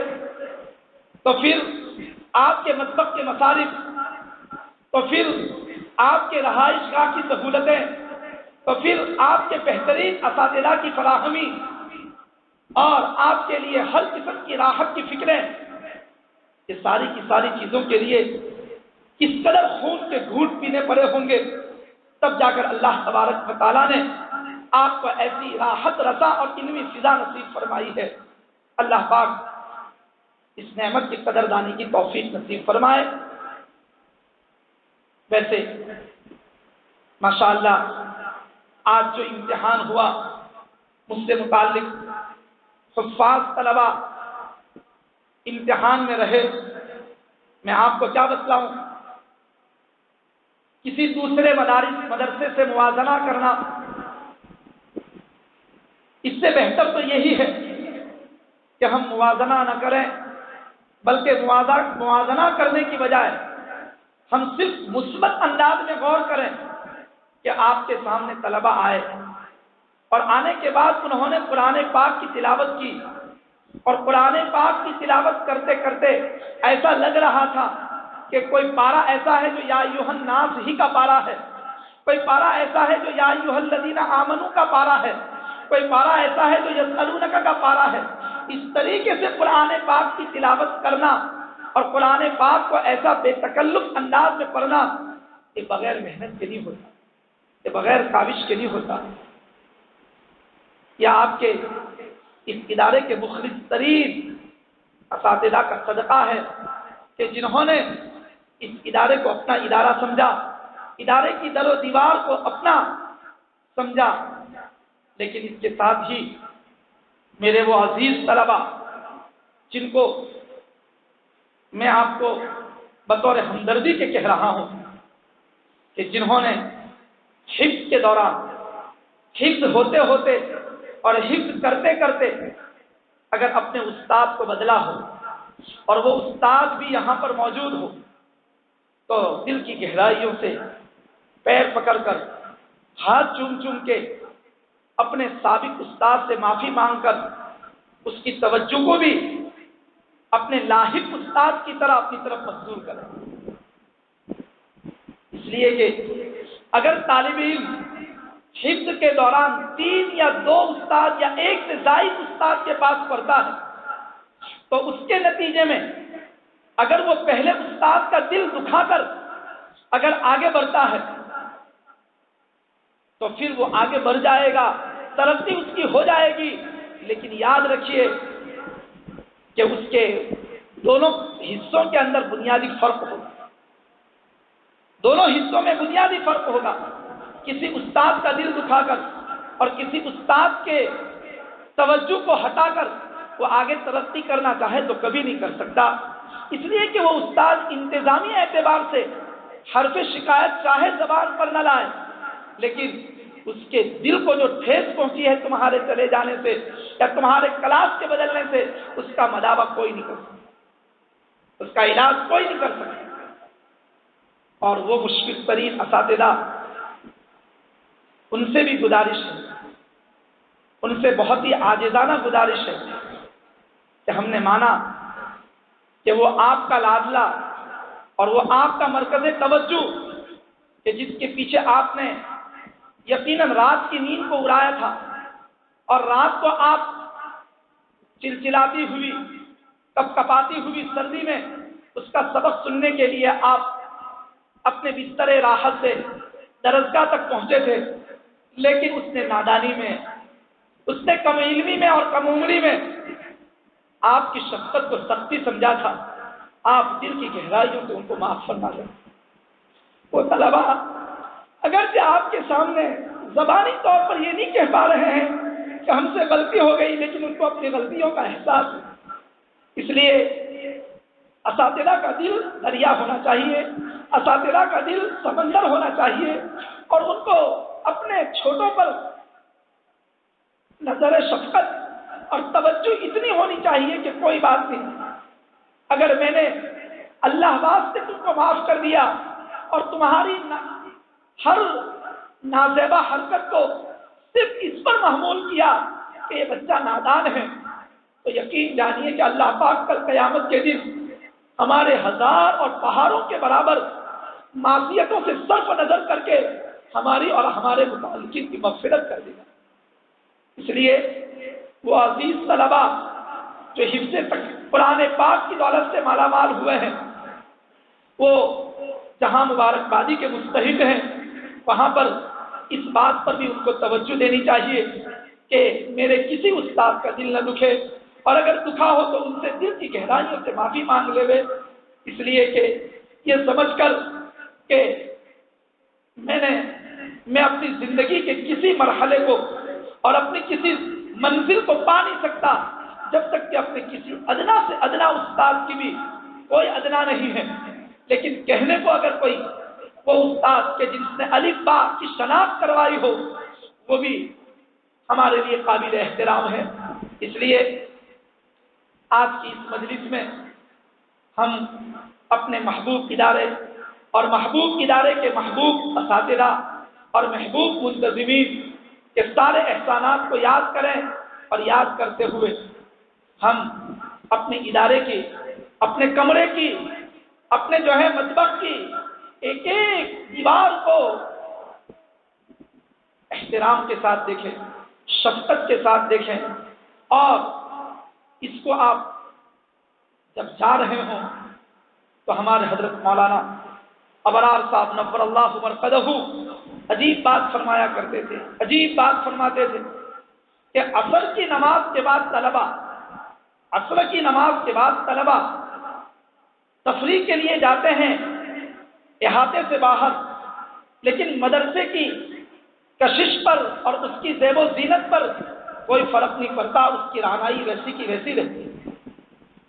تو پھر آپ کے مطبخ کے مصارف، تو پھر آپ کے رہائش گاہ کی سہولتیں، تو پھر آپ کے بہترین اساتذہ کی فراہمی اور آپ کے لیے ہر قسم کی راحت کی فکریں، یہ ساری کی ساری چیزوں کے لیے کس قدر خون کے گھونٹ پینے پڑے ہوں گے. تب جا کر اللہ تبارک و تعالیٰ نے آپ کو ایسی راحت رسا اور علمی فضا نصیب فرمائی ہے. اللہ پاک اس نعمت کی قدردانی کی توفیق نصیب فرمائے. ویسے ماشاءاللہ آج جو امتحان ہوا مجھ سے متعلق حفاظ طلبہ امتحان میں رہے. میں آپ کو کیا بتلاؤں، کسی دوسرے مدرسے سے موازنہ کرنا اس سے بہتر تو یہی ہے کہ ہم موازنہ نہ کریں، بلکہ موازنہ کرنے کی بجائے ہم صرف مثبت انداز میں غور کریں کہ آپ کے سامنے طلبہ آئے اور آنے کے بعد انہوں نے قرآن پاک کی تلاوت کی، اور قرآن پاک کی تلاوت کرتے کرتے ایسا لگ رہا تھا کہ کوئی پارہ ایسا ہے جو یا ایھا الناس ہی کا پارہ ہے، کوئی پارہ ایسا ہے جو یا ایھا الذین آمنوا کا پارہ ہے، کوئی پارہ ایسا ہے جو یسألونک کا پارہ ہے. اس طریقے سے قرآن پاک کی تلاوت کرنا اور قرآن پاک کو ایسا بے تکلف انداز میں پڑھنا، یہ بغیر محنت کے نہیں ہوتا، یہ بغیر کاوش کے نہیں ہوتا. یا آپ کے اس ادارے کے مخلص ترین اساتذہ کا صدقہ ہے کہ جنہوں نے اس ادارے کو اپنا ادارہ سمجھا، ادارے کی در و دیوار کو اپنا سمجھا. لیکن اس کے ساتھ ہی میرے وہ عزیز طلبہ جن کو میں آپ کو بطور ہمدردی کے کہہ رہا ہوں کہ جنہوں نے حفظ کے دوران حفظ ہوتے ہوتے اور حفظ کرتے کرتے اگر اپنے استاد کو بدلا ہو اور وہ استاد بھی یہاں پر موجود ہو تو دل کی گہرائیوں سے پیر پکڑ کر ہاتھ چوم چوم کے اپنے سابق استاد سے معافی مانگ کر اس کی توجہ کو بھی اپنے لاحق استاد کی طرح اپنی طرف مبذول کریں. اس لیے کہ اگر طالب علم حفظ کے دوران 3 یا 2 استاد یا 1 سے زائد استاد کے پاس پڑھتا ہے تو اس کے نتیجے میں اگر وہ پہلے استاد کا دل دکھا کر اگر آگے بڑھتا ہے تو پھر وہ آگے بڑھ جائے گا، ترقی اس کی ہو جائے گی. لیکن یاد رکھیے کہ اس کے دونوں حصوں کے اندر بنیادی فرق ہوگا، دونوں حصوں میں بنیادی فرق ہوگا. کسی استاد کا دل دکھا کر اور کسی استاد کے توجہ کو ہٹا کر وہ آگے ترقی کرنا چاہے تو کبھی نہیں کر سکتا. اس لیے کہ وہ استاد انتظامی اعتبار سے حرف شکایت چاہے زبان پر نہ لائے، لیکن اس کے دل کو جو ٹھیس پہنچی ہے تمہارے چلے جانے سے یا تمہارے کلاس کے بدلنے سے، اس کا مداوع کوئی نہیں کر سکتا، اس کا علاج کوئی نہیں کر سکتا. اور وہ مشفق ترین اساتذہ، ان سے بھی گزارش ہے، ان سے بہت ہی عاجزانہ گزارش ہے کہ ہم نے مانا کہ وہ آپ کا لادلا اور وہ آپ کا مرکز توجہ کہ جس کے پیچھے آپ نے یقیناً رات کی نیند کو اڑایا تھا، اور رات کو آپ چلچلاتی ہوئی، کپکپاتی ہوئی سردی میں اس کا سبق سننے کے لیے آپ اپنے بستر راحت سے درسگاہ تک پہنچے تھے، لیکن اس نے نادانی میں، اس نے کم علمی میں اور کم عمری میں آپ کی شفقت کو سختی سمجھا تھا۔ آپ دل کی گہرائیوں سے ان کو معاف فرما دیں۔ وہ طلبا اگرچہ آپ کے سامنے زبانی طور پر یہ نہیں کہہ پا رہے ہیں کہ ہم سے غلطی ہو گئی، لیکن ان کو اپنی غلطیوں کا احساس ہے۔ اس لیے اساتذہ کا دل دریا ہونا چاہیے، اساتذہ کا دل سمندر ہونا چاہیے، اور ان کو اپنے چھوٹوں پر نظر شفقت اور توجہ اتنی ہونی چاہیے کہ کوئی بات نہیں، اگر میں نے اللہ واسطے تم کو معاف کر دیا اور تمہاری ہر نازیبا حرکت کو صرف اس پر محمول کیا کہ یہ بچہ نادان ہے، تو یقین جانیے کہ اللہ پاک کل قیامت کے دن ہمارے ہزار اور پہاڑوں کے برابر معصیتوں سے صرف نظر کر کے ہماری اور ہمارے متعلقین کی مغفرت کر دے گا۔ اس لیے وہ عزیز طلبا جو حفظ قرآن پاک کی دولت سے مالا مال ہوئے ہیں، وہ جہاں مبارکبادی کے مستحق ہیں، وہاں پر اس بات پر بھی ان کو توجہ دینی چاہیے کہ میرے کسی استاد کا دل نہ دکھے، اور اگر دکھا ہو تو ان سے دل کی گہرائیوں سے معافی مانگ لے، اس لیے کہ یہ سمجھ کر کہ میں اپنی زندگی کے کسی مرحلے کو اور اپنی کسی منزل کو پا نہیں سکتا جب تک کہ اپنے کسی ادنا سے ادنا استاد کی بھی کوئی ادنا نہیں ہے، لیکن کہنے کو اگر کوئی وہ استاد کے جن نے الف با کی شناخت کروائی ہو، وہ بھی ہمارے لیے قابل احترام ہے۔ اس لیے آج کی اس مجلس میں ہم اپنے محبوب ادارے اور محبوب ادارے کے محبوب اساتذہ اور محبوب منتظمین کے سارے احسانات کو یاد کریں، اور یاد کرتے ہوئے ہم اپنے ادارے کی، اپنے کمرے کی، اپنے جو ہے مطبخ کی ایک ایک دیوار کو احترام کے ساتھ دیکھیں، شفقت کے ساتھ دیکھیں، اور اس کو آپ جب جا رہے ہوں تو ہمارے حضرت مولانا ابرار صاحب نور اللہ مرقدہ عجیب بات فرمایا کرتے تھے، عجیب بات فرماتے تھے کہ عصر کی نماز کے بعد طلبا تفریح کے لیے جاتے ہیں احاطے سے باہر، لیکن مدرسے کی کشش پر اور اس کی زیب و زینت پر کوئی فرق نہیں پڑتا، اس کی رہنائی ویسی کی ویسی رہتی ہے۔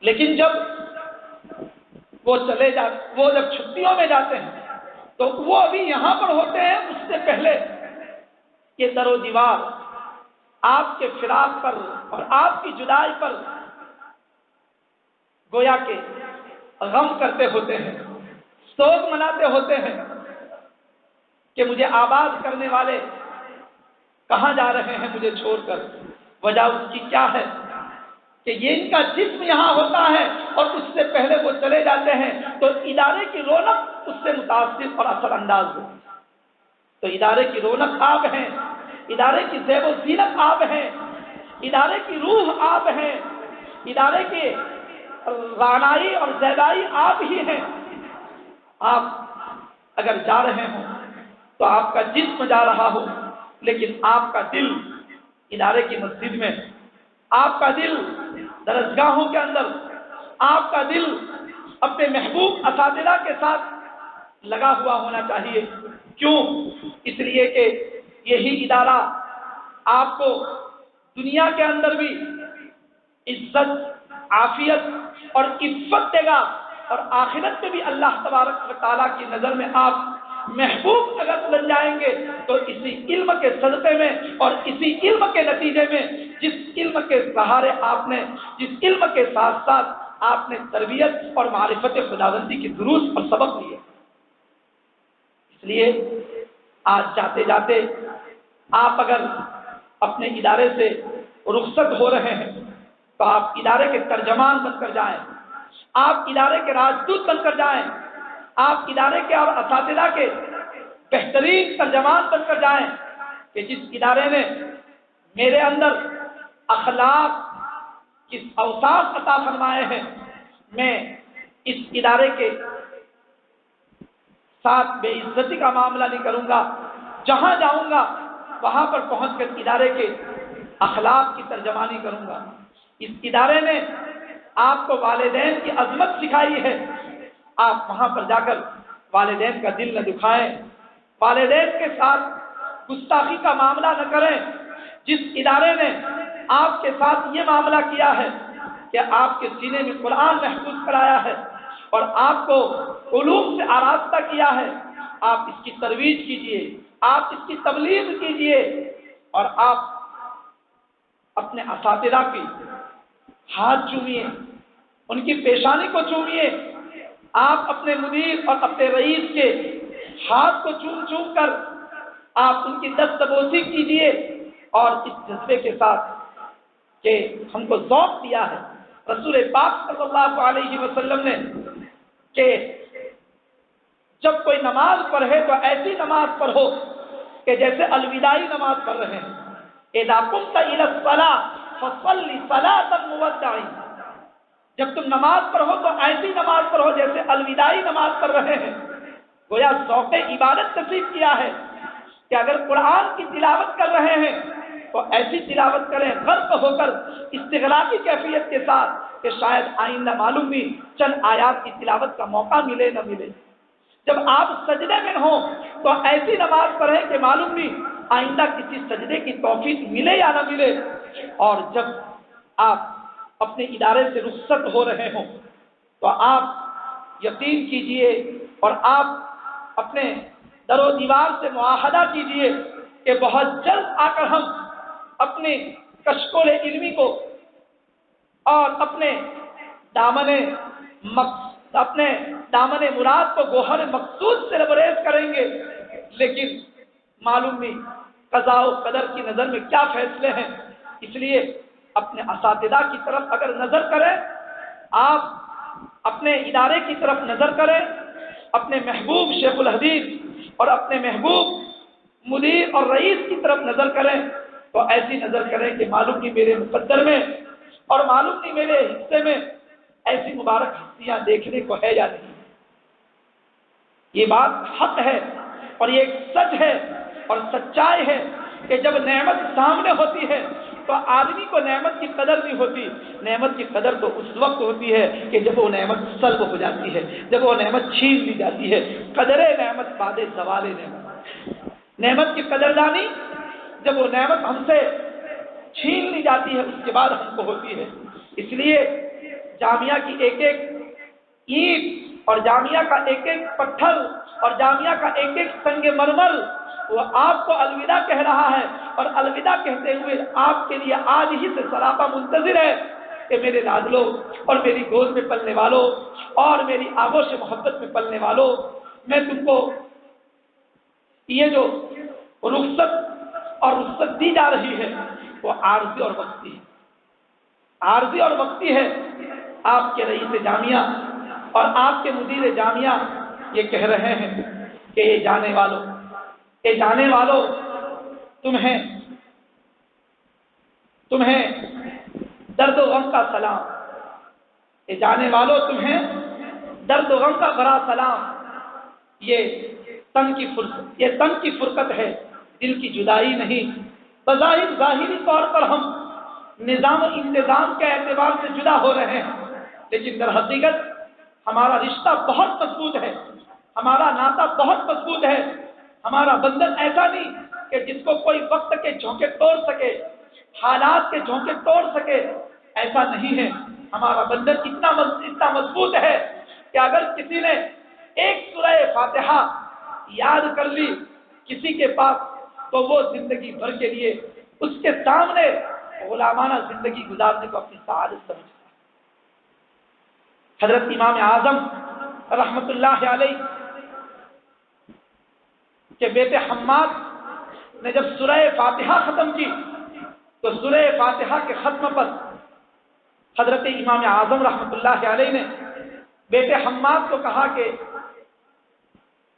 لیکن جب وہ جب چھٹیوں میں جاتے ہیں تو وہ ابھی یہاں پر ہوتے ہیں، اس سے پہلے یہ در و دیوار آپ کے فراق پر اور آپ کی جدائی پر گویا کہ غم کرتے ہوتے ہیں، سوگ مناتے ہوتے ہیں کہ مجھے آباد کرنے والے کہاں جا رہے ہیں مجھے چھوڑ کر۔ وجہ اس کی کیا ہے کہ یہ ان کا جسم یہاں ہوتا ہے اور اس سے پہلے وہ چلے جاتے ہیں، تو ادارے کی رونق اس سے متاثر اور اثر انداز ہوتی ہے۔ تو ادارے کی رونق آپ ہیں، ادارے کی زیب و زینت آپ ہیں، ادارے کی روح آپ ہیں، ادارے کی رعنائی اور زیبائی آپ ہی ہیں۔ آپ اگر جا رہے ہوں تو آپ کا جسم جا رہا ہو، لیکن آپ کا دل ادارے کی مسجد میں، آپ کا دل درسگاہوں کے اندر، آپ کا دل اپنے محبوب اساتذہ کے ساتھ لگا ہوا ہونا چاہیے۔ کیوں؟ اس لیے کہ یہی ادارہ آپ کو دنیا کے اندر بھی عزت، عافیت اور عفت دے گا، اور آخرت میں بھی اللہ تبارک و تعالیٰ کی نظر میں آپ محبوب اگر بن جائیں گے تو اسی علم کے صدقے میں اور اسی علم کے نتیجے میں، جس علم کے سہارے آپ نے، جس علم کے ساتھ ساتھ آپ نے تربیت اور معرفت خداوندی کی دروس اور سبق لیے۔ اس لیے آج جاتے جاتے آپ اگر اپنے ادارے سے رخصت ہو رہے ہیں تو آپ ادارے کے ترجمان بن کر جائیں، آپ ادارے کے راجدوت بن کر جائیں، آپ ادارے کے اور اساتذہ کے بہترین ترجمان بن کر جائیں کہ جس ادارے نے میرے اندر اخلاق کی اوصاف عطا فرمائے ہیں، میں اس ادارے کے ساتھ بے عزتی کا معاملہ نہیں کروں گا، جہاں جاؤں گا وہاں پر پہنچ کر ادارے کے اخلاق کی ترجمانی کروں گا۔ اس ادارے نے آپ کو والدین کی عظمت سکھائی ہے، آپ وہاں پر جا کر والدین کا دل نہ دکھائیں، والدین کے ساتھ گستاخی کا معاملہ نہ کریں۔ جس ادارے نے آپ کے ساتھ یہ معاملہ کیا ہے کہ آپ کے سینے میں قرآن محفوظ کرایا ہے اور آپ کو علوم سے آراستہ کیا ہے، آپ اس کی ترویج کیجئے، آپ اس کی تبلیغ کیجئے، اور آپ اپنے اساتذہ کی ہاتھ چومیے، ان کی پیشانی کو چومیے، آپ اپنے مدیر اور اپنے رئیس کے ہاتھ کو چوم چوم کر آپ ان کی دستبوسی کیجئے، اور اس جذبے کے ساتھ کہ ہم کو ذوق دیا ہے رسول پاک صلی اللہ علیہ وسلم نے کہ جب کوئی نماز پڑھے تو ایسی نماز پڑھو کہ جیسے الوداعی نماز پڑھ رہے ہیں۔ اذا قمت الى الصلاة فصل صلاة مودع، جب تم نماز پڑھو تو ایسی نماز پڑھو جیسے الوداعی نماز پڑھ رہے ہیں۔ گویا ذوق عبادت نصیب کیا ہے کہ اگر قرآن کی تلاوت کر رہے ہیں تو ایسی تلاوت کریں غرق ہو کر استغراقی کیفیت کے ساتھ کہ شاید آئندہ معلوم نہیں چند آیات کی تلاوت کا موقع ملے نہ ملے۔ جب آپ سجدے میں ہوں تو ایسی نماز پڑھیں کہ معلوم نہیں آئندہ کسی سجدے کی توفیق ملے یا نہ ملے۔ اور جب آپ اپنے ادارے سے رخصت ہو رہے ہوں تو آپ یقین کیجئے اور آپ اپنے در و دیوار سے معاہدہ کیجئے کہ بہت جلد آ کر ہم اپنے کشکول علمی کو اور اپنے دامن مراد کو گوہر مقصود سے لبریز کریں گے، لیکن معلوم نہیں قضاء و قدر کی نظر میں کیا فیصلے ہیں۔ اس لیے اپنے اساتذہ کی طرف اگر نظر کریں، آپ اپنے ادارے کی طرف نظر کریں، اپنے محبوب شیخ الحدیث اور اپنے محبوب مدیر اور رئیس کی طرف نظر کریں تو ایسی نظر کریں کہ معلوم نہیں میرے مقدر میں اور معلوم نہیں میرے حصے میں ایسی مبارک ہستیاں دیکھنے کو ہے یا نہیں۔ یہ بات حق ہے اور یہ ایک سچ ہے اور سچائی ہے کہ جب نعمت سامنے ہوتی ہے تو آدمی کو نعمت کی قدر نہیں ہوتی۔ نعمت کی قدر تو اس وقت ہوتی ہے کہ جب وہ نعمت سلب ہو جاتی ہے، جب وہ نعمت چھین لی جاتی ہے۔ قدر نعمت بعد زوال نعمت، نعمت کی قدردانی جب وہ نعمت ہم سے چھین لی جاتی ہے اس کے بعد ہم کو ہوتی ہے۔ اس لیے جامعہ کی ایک ایک اینٹ اور جامعہ کا ایک ایک پتھر اور جامعہ کا ایک ایک سنگ مرمر وہ آپ کو الوداع کہہ رہا ہے، اور الوداع کہتے ہوئے آپ کے لیے آج ہی سے سراپا منتظر ہے کہ میرے لادلو اور میری گود میں پلنے والوں اور میری آغوش محبت میں پلنے والوں، میں تم کو یہ جو رخصت دی جا رہی ہے وہ عارضی اور وقتی ہے، عارضی اور وقتی ہے۔ آپ کے رئیس جامعہ اور آپ کے مدیر جامعہ یہ کہہ رہے ہیں کہ یہ جانے والوں تمہیں درد و غم کا سلام، یہ جانے والوں تمہیں درد و غم کا بڑا سلام۔ یہ تن کی فرقت ہے، دل کی جدائی نہیں۔ بظاہر ظاہری طور پر ہم نظام و انتظام کے اعتبار سے جدا ہو رہے ہیں، لیکن در حقیقت ہمارا رشتہ بہت مضبوط ہے، ہمارا ناطہ بہت مضبوط ہے۔ ہمارا بندھن ایسا نہیں کہ جس کو کوئی وقت کے جھونکے توڑ سکے، حالات کے جھونکے توڑ سکے، ایسا نہیں ہے۔ ہمارا بندھن اتنا مضبوط ہے کہ اگر کسی نے ایک سورہ فاتحہ یاد کر لی کسی کے پاس تو وہ زندگی بھر کے لیے اس کے سامنے غلامانہ زندگی گزارنے کو اپنی سعادت سمجھتا ہے۔ حضرت امام اعظم رحمت اللہ علیہ کے بیٹے حماد نے جب سورہ فاتحہ ختم کی تو سورہ فاتحہ کے ختم پر حضرت امام اعظم رحمت اللہ علیہ نے بیٹے حماد کو کہا کہ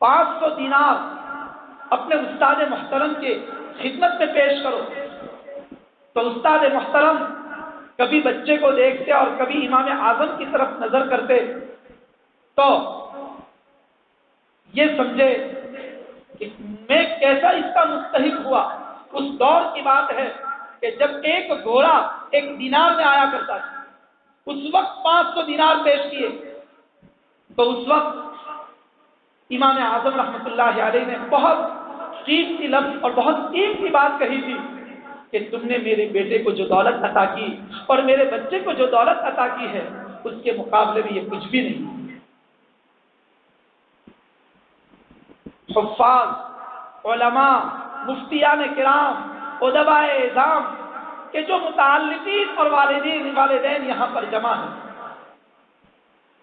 500 دینار اپنے استاد محترم کے خدمت میں پیش کرو، تو استاد محترم کبھی بچے کو دیکھتے اور کبھی امام اعظم کی طرف نظر کرتے تو یہ سمجھے کہ میں کیسا اس کا مستحق ہوا۔ اس دور کی بات ہے کہ جب ایک گھوڑا 1 دینار میں آیا کرتا تھا، اس وقت 500 دینار پیش کیے تو اس وقت امام اعظم رحمۃ اللہ علیہ نے بہت قیمتی لفظ اور بہت قیمتی بات کہی تھی کہ تم نے میرے بیٹے کو جو دولت عطا کی اور میرے بچے کو جو دولت عطا کی ہے اس کے مقابلے میں یہ کچھ بھی نہیں۔ حفاظ، علماء، مفتیان کرام، ادبائے اعظام کے جو متعلقین اور والدین یہاں پر جمع ہیں،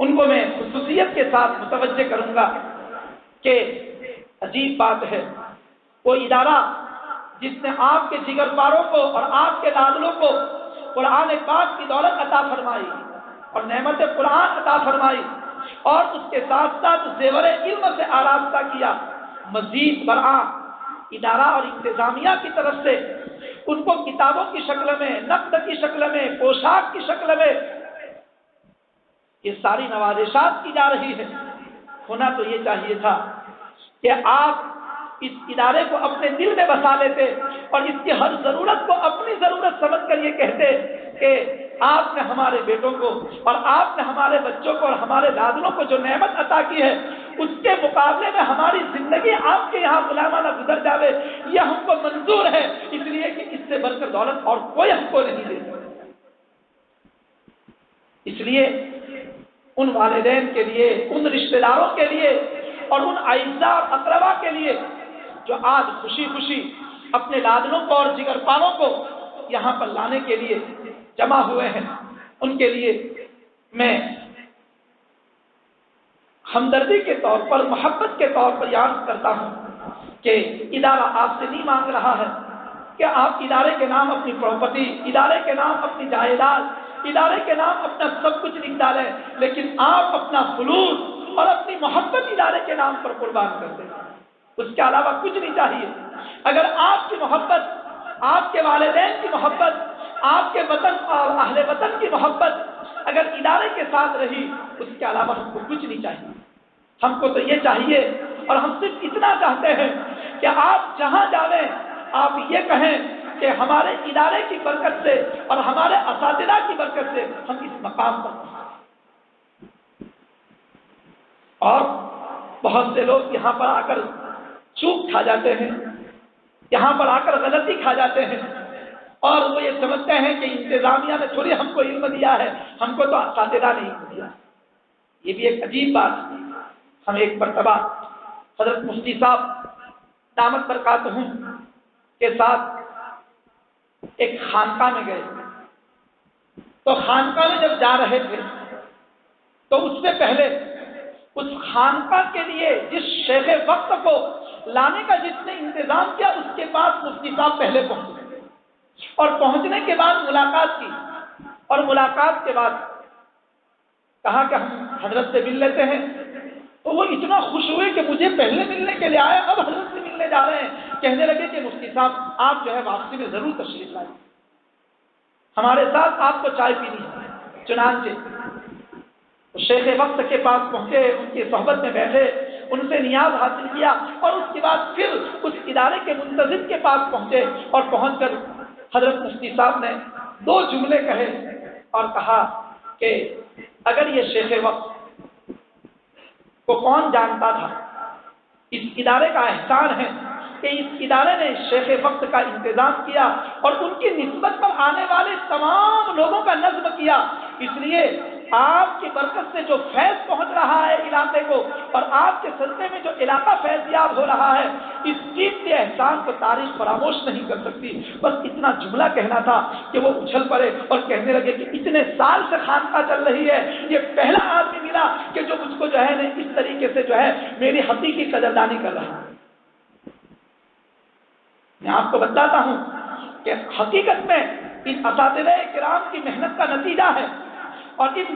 ان کو میں خصوصیت کے ساتھ متوجہ کروں گا کہ عجیب بات ہے، وہ ادارہ جس نے آپ کے جگر پاروں کو اور آپ کے لادلوں کو قرآن پاک کی دولت عطا فرمائی اور نعمت قرآن عطا فرمائی اور اس کے ساتھ ساتھ زیور علم سے آراستہ کیا، مزید برآں ادارہ اور انتظامیہ کی طرف سے ان کو کتابوں کی شکل میں، نقد کی شکل میں، پوشاک کی شکل میں یہ ساری نوازشات کی جا رہی ہے۔ ہونا تو یہ چاہیے تھا کہ آپ اس ادارے کو اپنے دل میں بسا لیتے اور اس کی ہر ضرورت کو اپنی ضرورت سمجھ کر یہ کہتے کہ آپ نے ہمارے بیٹوں کو اور آپ نے ہمارے بچوں کو اور ہمارے لادلوں کو جو نعمت عطا کی ہے اس کے مقابلے میں ہماری زندگی آپ کے یہاں غلامانہ گزر جاوے، یہ ہم کو منظور ہے، اس لیے کہ اس سے بڑھ کر دولت اور کوئی ہم کو نہیں دے سکتا۔ اس لیے ان والدین کے لیے، ان رشتہ داروں کے لیے اور ان اعزاء اور اقربا کے لیے جو آج خوشی خوشی اپنے لادلوں کو اور جگر پاروں کو یہاں پر لانے کے لیے جمع ہوئے ہیں، ان کے لیے میں ہمدردی کے طور پر، محبت کے طور پر یاد کرتا ہوں کہ ادارہ آپ سے نہیں مانگ رہا ہے کہ آپ ادارے کے نام اپنی پراپرٹی، ادارے کے نام اپنی جائیداد، ادارے کے نام اپنا سب کچھ لکھ ڈالیں، لیکن آپ اپنا خلوص اور اپنی محبت ادارے کے نام پر قربان کرتے ہیں، اس کے علاوہ کچھ نہیں چاہیے۔ اگر آپ کی محبت، آپ کے والدین کی محبت، آپ کے وطن اور اہل وطن کی محبت اگر ادارے کے ساتھ رہی، اس کے علاوہ ہم کو کچھ نہیں چاہیے۔ ہم کو تو یہ چاہیے اور ہم صرف اتنا چاہتے ہیں کہ آپ جہاں جاویں آپ یہ کہیں کہ ہمارے ادارے کی برکت سے اور ہمارے اساتذہ کی برکت سے ہم اس مقام پر پہنچے۔ اور بہت سے لوگ یہاں پر آ کر چوک کھا جاتے ہیں، یہاں پر آ کر غلطی کھا جاتے ہیں اور وہ یہ سمجھتے ہیں کہ انتظامیہ نے تھوڑی ہم کو علم دیا ہے، ہم کو تو اساتذہ نے علم دیا۔ یہ بھی ایک عجیب بات ہے۔ ہم ایک مرتبہ حضرت مفتی صاحب دامت برکاتہم کے ساتھ ایک خانقاہ میں گئے، تو خانقاہ میں جب جا رہے تھے تو اس سے پہلے اس خانقاہ کے لیے جس شیخ وقت کو لانے کا جس نے انتظام کیا اس کے پاس مفتی صاحب پہلے پہنچے اور پہنچنے کے بعد ملاقات کی، اور ملاقات کے بعد کہا کہ ہم حضرت سے مل لیتے ہیں، تو وہ اتنا خوش ہوئے کہ مجھے پہلے ملنے کے لیے آئے، اب حضرت سے ملنے جا رہے ہیں۔ کہنے لگے کہ مفتی صاحب آپ جو ہے واپسی میں ضرور تشریف لائیں، ہمارے ساتھ آپ کو چائے پینی ہے۔ چنانچہ شیخ وقت کے پاس پہنچے، ان کی صحبت میں بیٹھے، ان سے نیاز حاصل کیا اور اس کے بعد پھر اس ادارے کے منتظم کے پاس پہنچے اور پہنچ کر حضرت مفتی صاحب نے 2 جملے کہے اور کہا کہ اگر یہ شیخ وقت کو کون جانتا تھا، اس ادارے کا احسان ہے کہ اس ادارے نے شیخ وقت کا انتظام کیا اور ان کی نسبت پر آنے والے تمام لوگوں کا نظم کیا، اس لیے آپ کی برکت سے جو فیض پہنچ رہا ہے علاقے کو اور آپ کے صدقے میں جو علاقہ فیض یاب ہو رہا ہے، اس چیز کے احسان کو تاریخ فراموش نہیں کر سکتی۔ بس اتنا جملہ کہنا تھا کہ وہ اچھل پڑے اور کہنے لگے کہ اتنے سال سے خانقاہ چل رہی ہے، یہ پہلا آدمی ملا کہ جو مجھ کو جو ہے نا اس طریقے سے جو ہے میری حقیقی قدردانی کر رہا ہے۔ میں آپ کو بتاتا ہوں کہ حقیقت میں ان اساتذہ کرام کی محنت کا نتیجہ ہے اور اس